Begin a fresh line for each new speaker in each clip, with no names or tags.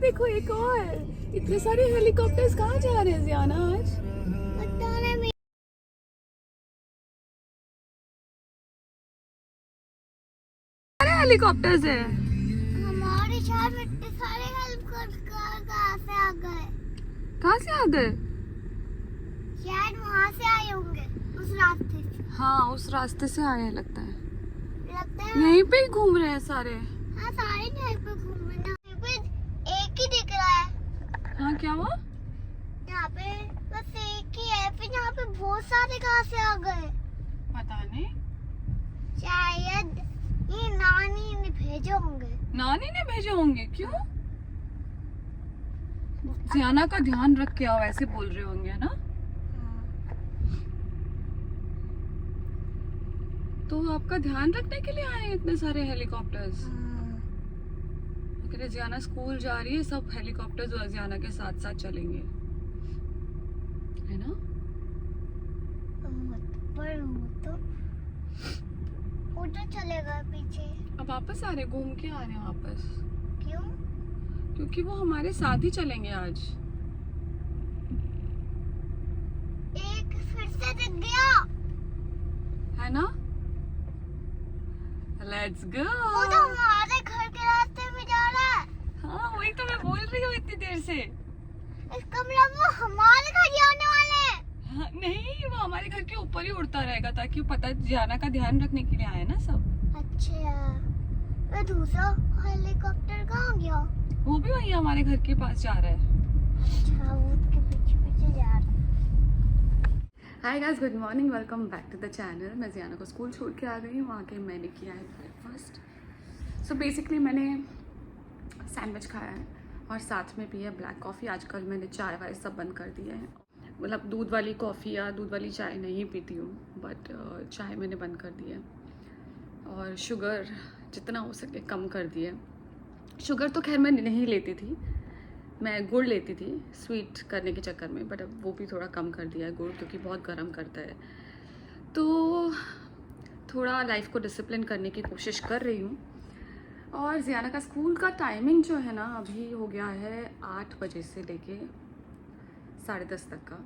देखो एक और। इतने सारे हेलीकॉप्टर्स कहाँ जा रहे हैं जियाना आज? सारे हेलीकॉप्टर्स है।
हमारे शहर में इतने सारे हेलीकॉप्टर कहाँ से आ गए?
कहाँ से आ गए?
शायद वहाँ से आए होंगे, उस रास्ते से।
हाँ उस रास्ते से आए हैं लगता है।
लगता है
यहीं पे ही घूम रहे हैं सारे।
हाँ, सारे यहीं पे घूम रहे हैं। यहाँ पे एक ही दिख रहा है।
हाँ क्या हुआ?
यहाँ पे बस एक ही है, फिर यहाँ पे बहुत सारे कहाँ से आ गए?
पता नहीं।
शायद ये नानी ने भेजे होंगे।
नानी ने भेजे होंगे। क्यों? जियाना का ध्यान रख के आओ ऐसे बोल रहे होंगे ना। तो आपका ध्यान रखने के लिए आए हैं इतने सारे हेलीकॉप्टर्स। अगर जियाना स्कूल जा रही है सब हेलीकॉप्टर्स जियाना के साथ साथ चलेंगे, है ना?
पर वो तो चलेगा पीछे।
अब वापस आ रहे, घूम के आ रहे हैं वापस।
क्यों?
क्योंकि वो हमारे साथ ही चलेंगे आज।
एक फिर से दिख गया।
है ना? Let's go.
वो तो हमारे घर के रास्ते में जा रहा है।
हाँ वही तो मैं बोल रही हूँ इतनी देर से।
इसका मतलब वो हमारे घर ही आने वाले हैं।
हाँ, नहीं वो हमारे घर के ऊपर ही उड़ता रहेगा ताकि वो पता जियाना का ध्यान रखने के लिए आए ना सब।
अच्छा, वो दूसरा हेलीकॉप्टर कहाँ गया?
वो भी वही हमारे घर के पास जा रहा है।
अच्छा, वो उसके पीछे पीछे जा रहा है।
Hi guys, good morning, welcome back to the channel. मैं जियाना को स्कूल छोड़ के आ गई हूँ। वहाँ के मैंने किया है ब्रेकफास्ट। सो बेसिकली मैंने सैंडविच खाया है और साथ में पिया ब्लैक कॉफ़ी। आजकल मैंने चाय वाय सब बंद कर दिया है। मतलब दूध वाली कॉफ़ी या दूध वाली चाय नहीं पीती हूँ, बट चाय मैंने बंद कर दी है और शुगर जितना हो सके कम कर दिया है। शुगर तो खैर मैं नहीं लेती थी, मैं गुड़ लेती थी स्वीट करने के चक्कर में, बट अब वो भी थोड़ा कम कर दिया है गुड़, क्योंकि बहुत गर्म करता है। तो थोड़ा लाइफ को डिसिप्लिन करने की कोशिश कर रही हूँ। और जियाना का स्कूल का टाइमिंग जो है ना अभी हो गया है 8 बजे से लेके 10:30 तक का।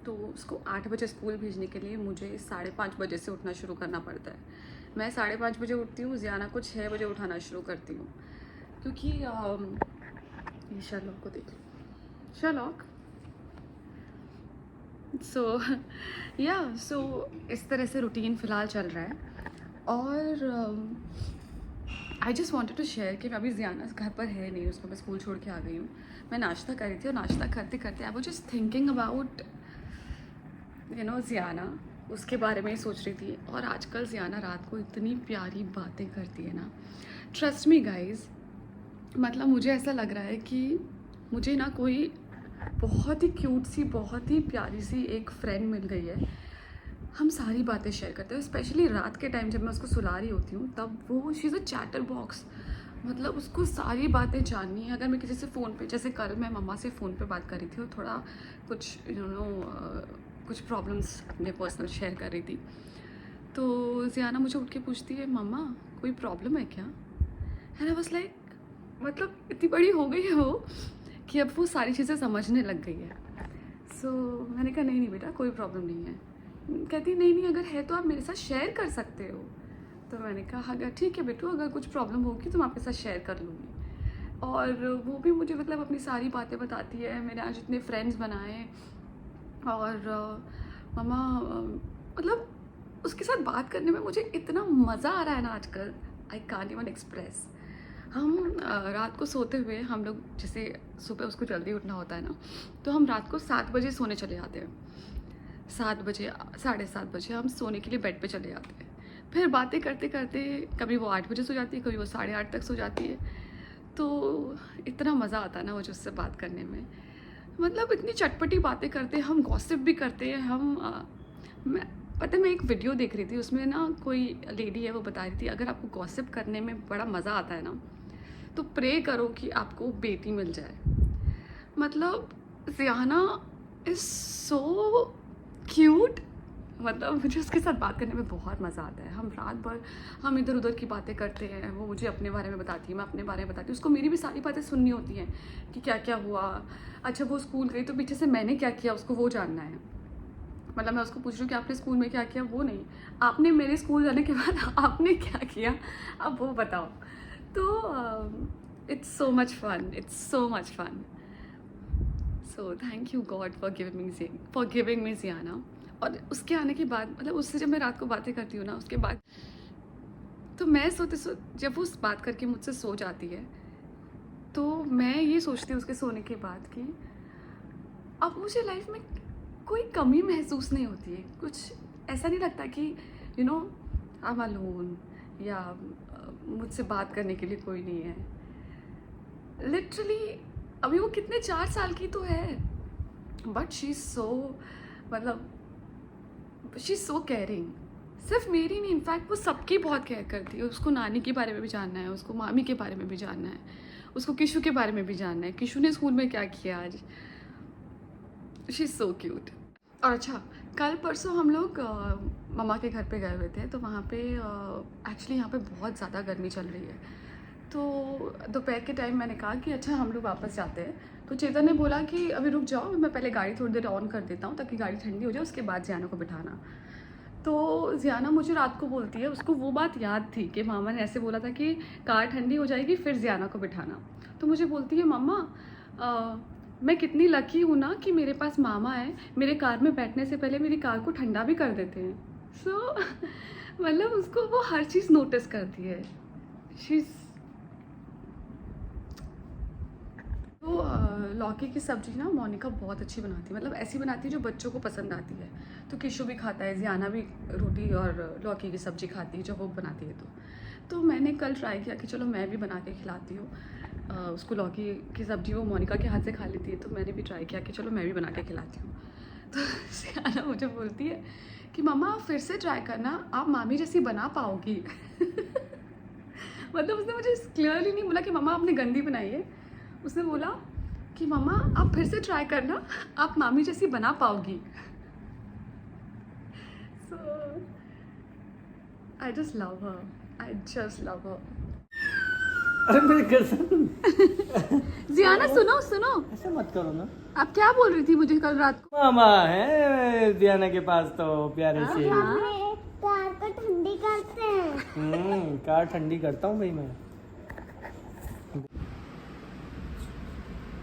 तो उसको 8 बजे स्कूल भेजने के लिए मुझे 5:30 बजे से उठना शुरू करना पड़ता है। मैं 5:30 बजे उठती हूँ, जियाना को 6 बजे उठाना शुरू करती हूँ, क्योंकि ये शर्लॉक को देख लो, शर्लॉक। सो इस तरह से रूटीन फ़िलहाल चल रहा है। और I just wanted to share कि अभी जियाना घर पर है नहीं, उसको मैं स्कूल छोड़ के आ गई हूँ। मैं नाश्ता कर रही थी और नाश्ता करते करते I was just thinking about Jiana, उसके बारे में ही सोच रही थी। और आजकल जियाना रात को इतनी प्यारी बातें करती है ना, ट्रस्ट मी गाइज। मतलब मुझे ऐसा लग रहा है कि मुझे ना कोई बहुत ही क्यूट सी, बहुत ही प्यारी सी एक फ्रेंड मिल गई है। हम सारी बातें शेयर करते हैं, स्पेशली रात के टाइम जब मैं उसको सुला रही होती हूँ तब वो she is a chatter box. मतलब उसको सारी बातें जाननी है। अगर मैं किसी से फ़ोन पे, जैसे कल मैं मम्मा से फ़ोन पे बात कर रही थी और थोड़ा कुछ कुछ प्रॉब्लम्स अपने पर्सनल शेयर कर रही थी, तो जियाना मुझे उठ के पूछती है, मम्मा कोई प्रॉब्लम है क्या? एंड आई वाज लाइक, मतलब इतनी बड़ी हो गई है वो कि अब वो सारी चीज़ें समझने लग गई है। सो मैंने कहा नहीं बेटा कोई प्रॉब्लम नहीं है। कहती नहीं अगर है तो आप मेरे साथ शेयर कर सकते हो। तो मैंने कहा अगर ठीक है बेटू, अगर कुछ प्रॉब्लम होगी तो मैं आपके साथ शेयर कर लूँगी। और वो भी मुझे मतलब अपनी सारी बातें बताती है, मैंने आज इतने फ्रेंड्स बनाए। और मम्मा मतलब उसके साथ बात करने में मुझे इतना मज़ा आ रहा है ना आजकल, आई कांट इवन एक्सप्रेस। हम रात को सोते हुए, हम लोग जैसे सुबह उसको जल्दी उठना होता है ना, तो हम रात को 7 बजे सोने चले जाते हैं। 7 बजे, 7:30 बजे हम सोने के लिए बेड पे चले जाते हैं। फिर बातें करते करते कभी वो 8 बजे सो जाती है, कभी वो 8:30 तक सो जाती है। तो इतना मज़ा आता है ना मुझे उससे बात करने में। मतलब इतनी चटपटी बातें करते हैं हम, गॉसिप भी करते हैं हम। मैं एक वीडियो देख रही थी, उसमें ना कोई लेडी है वो बता रही थी अगर आपको गॉसिप करने में बड़ा मज़ा आता है ना तो प्रे करो कि आपको बेटी मिल जाए। मतलब जियाना इज़ सो क्यूट। मतलब मुझे उसके साथ बात करने में बहुत मज़ा आता है। हम रात भर हम इधर उधर की बातें करते हैं, वो मुझे अपने बारे में बताती है, मैं अपने बारे में बताती हूँ। उसको मेरी भी सारी बातें सुननी होती हैं कि क्या क्या हुआ। अच्छा वो स्कूल गई तो पीछे से मैंने क्या किया उसको वो जानना है। मतलब मैं उसको पूछ रही हूँ कि आपने स्कूल में क्या किया, वो नहीं, आपने मेरे स्कूल जाने के बाद आपने क्या किया, अब वो बताओ। तो it's so much fun, it's so much fun. So thank you God for giving me Jiana. और उसके आने के बाद मतलब उससे जब मैं रात को बातें करती हूँ ना, उसके बाद तो मैं जब वो उस बात करके मुझसे सो जाती है तो मैं ये सोचती हूँ उसके सोने के बाद कि अब मुझे लाइफ में कोई कमी महसूस नहीं होती है। कुछ ऐसा नहीं लगता कि you know I am alone या मुझसे बात करने के लिए कोई नहीं है। लिटरली अभी वो कितने 4 साल की तो है, बट शी इज़ सो मतलब शी इज़ सो केयरिंग। सिर्फ मेरी नहीं, इनफैक्ट वो सबकी बहुत केयर करती है। उसको नानी के बारे में भी जानना है, उसको मामी के बारे में भी जानना है, उसको किशु के बारे में भी जानना है, किशु ने स्कूल में क्या किया आज। She is so cute. और अच्छा कल परसों हम लोग मम्मा के घर पे गए हुए थे, तो वहाँ पे एक्चुअली यहाँ पे बहुत ज़्यादा गर्मी चल रही है। तो दोपहर के टाइम मैंने कहा कि अच्छा हम लोग वापस जाते हैं। तो चेतन ने बोला कि अभी रुक जाओ, मैं पहले गाड़ी थोड़ी देर ऑन कर देता हूँ ताकि गाड़ी ठंडी हो जाए, उसके बाद जियाना को बिठाना। तो जियाना मुझे रात को बोलती है, उसको वो बात याद थी कि मामा ने ऐसे बोला था कि कार ठंडी हो जाएगी फिर जियाना को बिठाना। तो मुझे बोलती है मम्मा मैं कितनी लकी हूँ ना कि मेरे पास मामा है, मेरे कार में बैठने से पहले मेरी कार को ठंडा भी कर देते हैं। सो मतलब उसको वो हर चीज़ नोटिस करती है। शी तो लौकी की सब्ज़ी ना मोनिका बहुत अच्छी बनाती है, मतलब ऐसी बनाती है जो बच्चों को पसंद आती है। तो किशु भी खाता है, जियाना भी रोटी और लौकी की सब्ज़ी खाती है जब वो बनाती है। तो मैंने कल ट्राई किया कि चलो मैं भी बना के खिलाती हूँ उसको लौकी की सब्ज़ी। वो मोनिका के हाथ से खा लेती है, तो मैंने भी ट्राई किया कि चलो मैं भी बना के खिलाती हूँ। तो जियाना मुझे बोलती है कि मम्मा आप फिर से ट्राई करना, आप मामी जैसी बना पाओगी। मतलब उसने मुझे क्लियरली नहीं बोला कि मम्मा आपने गंदी बनाई है, उसने बोला कि मम्मा आप फिर से ट्राई करना, आप मामी जैसी बना पाओगी। सो आई जस्ट लव हर।
अरे मेरे गर्दन
जियाना सुनो,
ऐसे मत करो ना।
आप क्या बोल रही थी मुझे कल रात को?
मामा है दियाना के पास तो प्यारे से।
हमें कार को ठंडी करते हैं।
कार ठंडी करता हूँ भाई मैं।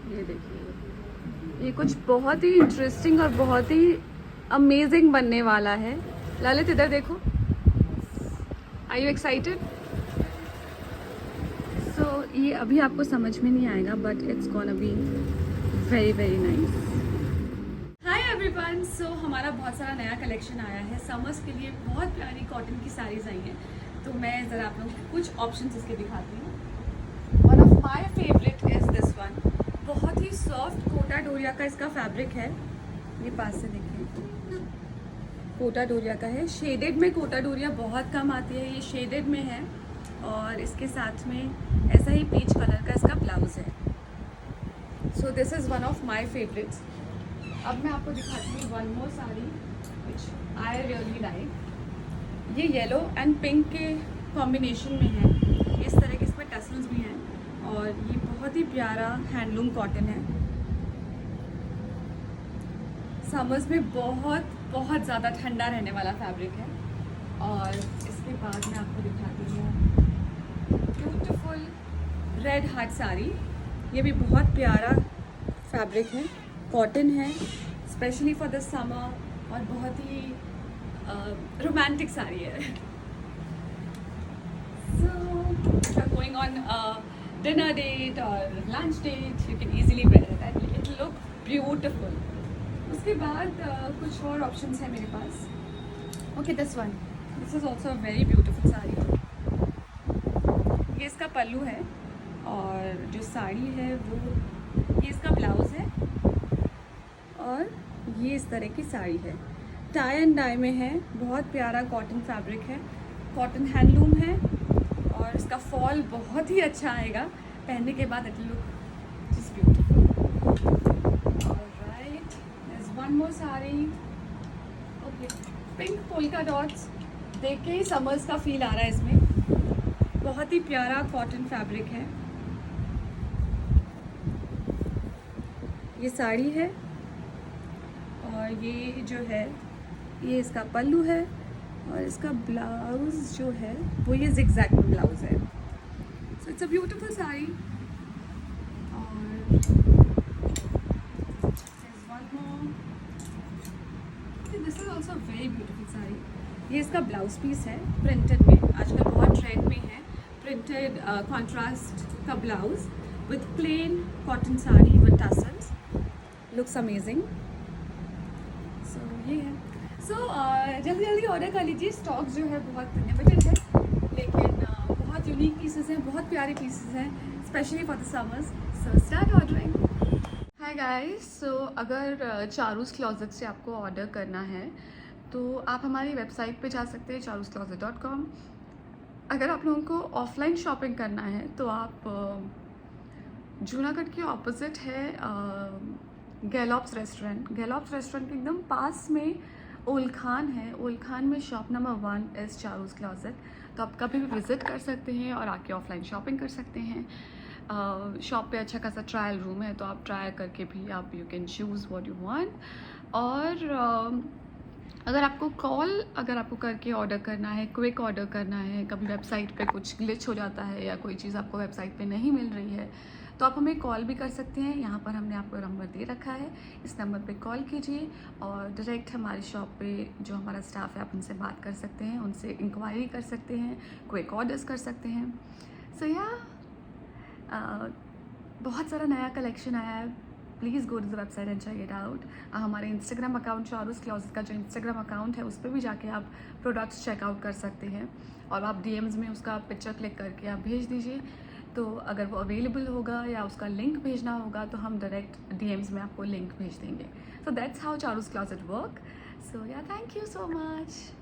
ये देखिए, ये कुछ बहुत ही इंटरेस्टिंग और बहुत ही अमेजिंग बनने वाला है। ललित इधर देखो, आर यू एक्साइटेड? सो ये अभी आपको समझ में नहीं आएगा, but it's gonna be very very nice. Hi everyone, so हमारा बहुत सारा नया कलेक्शन आया है समर्स के लिए। बहुत प्यारी कॉटन की साड़ीज आई हैं, तो मैं ज़रा आप लोगों को कुछ ऑप्शंस इसके दिखाती हूँ। One of my favourite is this one. बहुत ही सॉफ्ट कोटा डोरिया का इसका फैब्रिक है। ये पास से देखिए, कोटा डोरिया का है। शेडेड में कोटा डोरिया बहुत कम आती है, ये शेडेड में है। और इसके साथ में ऐसा ही पीच कलर का इसका ब्लाउज है। So this is one of my favourites. अब मैं आपको दिखाती हूँ one more sari which I really like. ये येलो एंड पिंक के कॉम्बिनेशन में है। इस तरह के इसमें टसल्स भी हैं और ये बहुत ही प्यारा हैंडलूम कॉटन है। समर्स में बहुत बहुत ज़्यादा ठंडा रहने वाला फैब्रिक है। और इसके बाद मैं आपको दिखाती हूँ ब्यूटीफुल रेड हार्ट साड़ी। ये भी बहुत प्यारा फैब्रिक है, कॉटन है, स्पेशली फॉर द समर और बहुत ही रोमांटिक साड़ी है। So going on dinner date or lunch date, you can easily wear it and it will look beautiful. उसके बाद कुछ और ऑप्शंस हैं मेरे पास। Okay, this one, this is also a very beautiful sari. ये इसका पल्लू है और जो साड़ी है वो ये इसका ब्लाउज़ है और ये इस तरह की साड़ी है। टाई एंड डाई में है, बहुत प्यारा कॉटन फैब्रिक है, कॉटन हैंडलूम है और इसका फॉल बहुत ही अच्छा आएगा पहनने के बाद। It will look just beautiful. Alright, there is one more sari. Okay, pink polka dots देख के ही समर्स का फील आ रहा है इसमें। बहुत ही प्यारा कॉटन फैब्रिक है। ये साड़ी है और ये जो है ये इसका पल्लू है और इसका ब्लाउज जो है वो ये जिगजैग में ब्लाउज है। So it's a beautiful sari. और this is also very beautiful sari. ये इसका ब्लाउज पीस है प्रिंटेड में, आजकल बहुत ट्रेंड में है प्रिंटेड कॉन्ट्रास्ट का blouse with plain cotton sari with tassels, looks amazing. So ये है। सो जल्दी जल्दी ऑर्डर कर लीजिए। स्टॉक जो है बहुत लिमिटेड है, लेकिन बहुत यूनिक पीसेस हैं, बहुत प्यारे पीसेस हैं, specially for the summers. So start ordering. Hi guys, so अगर चारूस क्लॉजेट से आपको ऑर्डर करना है तो आप हमारी वेबसाइट पे जा सकते हैं charuscloset.com। अगर आप लोगों को ऑफलाइन शॉपिंग करना है तो आप जूनागढ़ के ऑपोजिट है गैलॉप्स रेस्टोरेंट। गैलॉप्स रेस्टोरेंट के एकदम पास में ओलखान है। ओलखान में शॉप नंबर 1 इज़ चारूस क्लॉजेट। तो आप कभी भी विज़िट कर सकते हैं और आके ऑफलाइन शॉपिंग कर सकते हैं। शॉप पे अच्छा खासा ट्रायल रूम है, तो आप ट्राई करके भी आप you can choose what you want. और अगर आपको करके ऑर्डर करना है, क्विक ऑर्डर करना है, कभी वेबसाइट पे कुछ ग्लिच हो जाता है या कोई चीज़ आपको वेबसाइट पे नहीं मिल रही है, तो आप हमें कॉल भी कर सकते हैं। यहाँ पर हमने आपको नंबर दे रखा है, इस नंबर पे कॉल कीजिए और डायरेक्ट हमारी शॉप पे जो हमारा स्टाफ है आप उनसे बात कर सकते हैं, उनसे इंक्वायरी कर सकते हैं, क्विक ऑर्डर्स कर सकते हैं। सो या बहुत सारा नया कलेक्शन आया है। Please go to the website and check it out. हमारे इंस्टाग्राम अकाउंट चारूस क्लॉजेट का जो इंस्टाग्राम अकाउंट है उस पर भी जाके आप प्रोडक्ट्स चेकआउट कर सकते हैं और आप DMs में उसका पिक्चर क्लिक करके आप भेज दीजिए। तो अगर वो अवेलेबल होगा या उसका लिंक भेजना होगा तो हम डायरेक्ट DMs में आपको लिंक भेज देंगे। So that's how Charu's closet work. So yeah thank you so much.